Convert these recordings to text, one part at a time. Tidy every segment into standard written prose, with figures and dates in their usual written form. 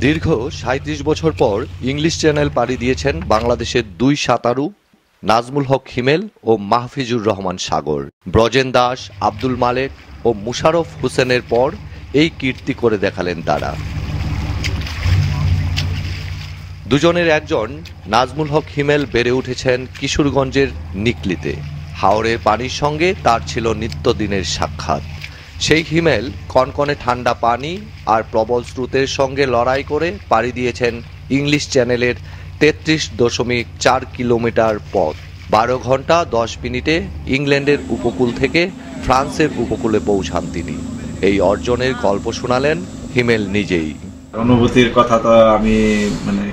দীর্ঘ ৩৭ বছর পর ইংলিশ চ্যানেল পাড়ি দিয়েছেন বাংলাদেশের দুই সাঁতারু নাজমুল হক হিমেল ও মাহফিজুর রহমান সাগর। ব্রজেন দাস, আব্দুল মালেক ও মুশারফ হোসেনের পর এই কীর্তি করে দেখালেন তারা। দুজনের একজন নাজমুল হক হিমেল বেড়ে উঠেছেন কিশোরগঞ্জের নিকলিতে। হাওরের পানির সঙ্গে তার ছিল নিত্যদিনের সাক্ষাৎ। সেই হিমেল কনকনে ঠান্ডা পানি আর প্রবল স্রোতের সঙ্গে লড়াই করে পাড়ি দিয়েছেন ইংলিশ চ্যানেলের ৩৩.৪ কিলোমিটার পথ। ১২ ঘন্টা ১০ মিনিটে ইংল্যান্ডের উপকূল থেকে ফ্রান্সের উপকূলে পৌঁছান তিনি। এই অর্জনের গল্প শোনালেন হিমেল নিজেই। অনুভূতির কথা তো আমি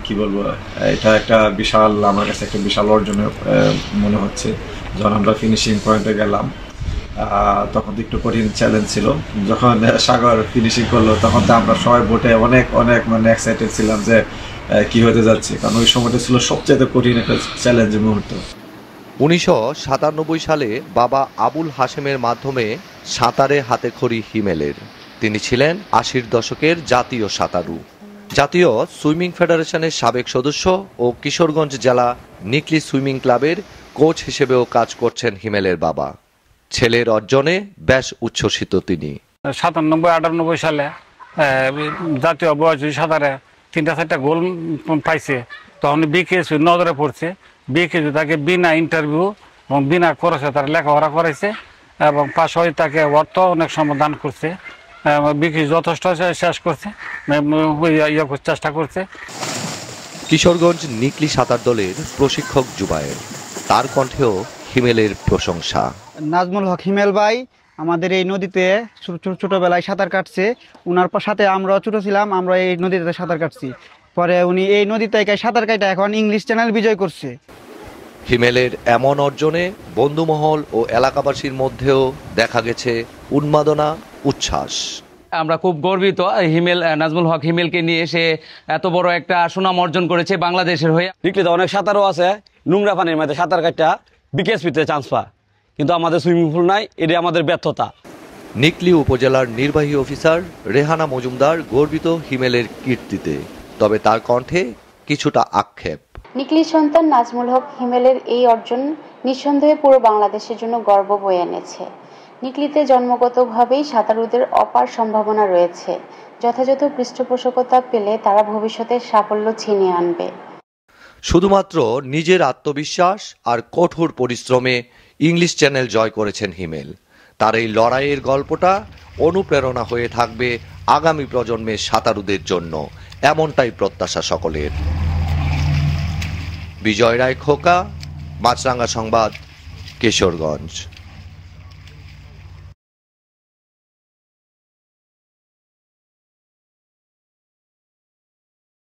কি বলবো, এটা একটা বিশাল, আমার কাছে একটা বিশাল অর্জন মনে হচ্ছে। যখন আমরা ফিনিশিং পয়েন্টে গেলাম তখন একটু কঠিন চ্যালেঞ্জ ছিল। যখন সাগর ফিনিশিং করলো তখন তো আমরা সবাই বোটে অনেক এক্সাইটেড ছিলাম যে কি হতে যাচ্ছে, কারণ ওই সময়টা ছিল সবচেয়ে কঠিন একটা চ্যালেঞ্জের মুহূর্ত। ১৯৯৭ সালে বাবা আবুল হাশেমের মাধ্যমে সাঁতারে হাতেখড়ি হিমেলের। তিনি ছিলেন ৮০ দশকের জাতীয় সাঁতারু। জাতীয় সুইমিং ফেডারেশনের সাবেক সদস্য ও কিশোরগঞ্জ জেলা নিকলি সুইমিং ক্লাবের কোচ হিসেবেও কাজ করছেন হিমেলের বাবা। ছেলের অর্জনে বেশ উচ্ছ্বসিত তিনি। ৯৭-৯৮ সালে জাতীয় বয়সী সাঁতারে ৩-৪টা গোল পাইছে। তখন বিকেএস নজরে পড়ছে। বিকেএস তাকে বিনা ইন্টারভিউ এবং বিনা খরচে তার লেখাপড়া করাইছে এবং পাশাপাশি তাকে অর্থ অনেক সময় দান করছে। বিকেএস যথেষ্ট শেষ করছে, চেষ্টা করছে। কিশোরগঞ্জ নিকলি সাঁতার দলের প্রশিক্ষক জুবায়ের, তার কণ্ঠেও হিমেলের প্রশংসা। নাজমুল হক হিমেল ভাই আমাদের এই নদীতে ছোটবেলায় সাঁতার কাটছে। উনার সাথে আমরাও ছোট ছিলাম, আমরা এই নদীতে সাঁতার কাটছি। পরে উনি এই নদীতে সাঁতার কাটা এখন ইংলিশ চ্যানেল বিজয় করছে। হিমেলের এমন অর্জনে বন্ধুমহল ও এলাকাবাসীর মধ্যেও দেখা গেছে উন্মাদনা, উচ্ছ্বাস। আমরা খুব গর্বিত নাজমুল হক হিমেলকে নিয়ে সে এত বড় একটা সুনাম অর্জন করেছে বাংলাদেশের হয়ে। নিকলিতে অনেক সাঁতারও আছে, নোংরা পানির মধ্যে সাঁতার কাটা বিকেএসপিতে চান্স পায়, কিন্তু আমাদের সুইমিং পুল নাই, এটা আমাদের ব্যর্থতা। নিকলি উপজেলার নির্বাহী অফিসার রেহানা মজুমদার গর্বিত হিমেলের কীর্তিতে, তবে তার কণ্ঠে কিছুটা আক্ষেপ। নিকলি সন্তান নাজমুল হক হিমেলের এই অর্জন নিঃসন্দেহে পুরো বাংলাদেশের জন্য গর্ব বয়ে এনেছে। নিকলিতে জন্মগতভাবেই সাঁতারুদের অপার সম্ভাবনা রয়েছে। যথাযথ পৃষ্ঠপোষকতা পেলে তারা ভবিষ্যতে সাফল্য ছিনিয়ে আনবে। শুধুমাত্র নিজের আত্মবিশ্বাস আর কঠোর পরিশ্রমে ইংলিশ চ্যানেল জয় করেছেন হিমেল। তার এই লড়াইয়ের গল্পটা অনুপ্রেরণা হয়ে থাকবে আগামী প্রজন্মের সাঁতারুদের জন্য, এমনটাই প্রত্যাশা সকলের। বিজয় রায় খোকা, মাছরাঙ্গা সংবাদ, কিশোরগঞ্জ।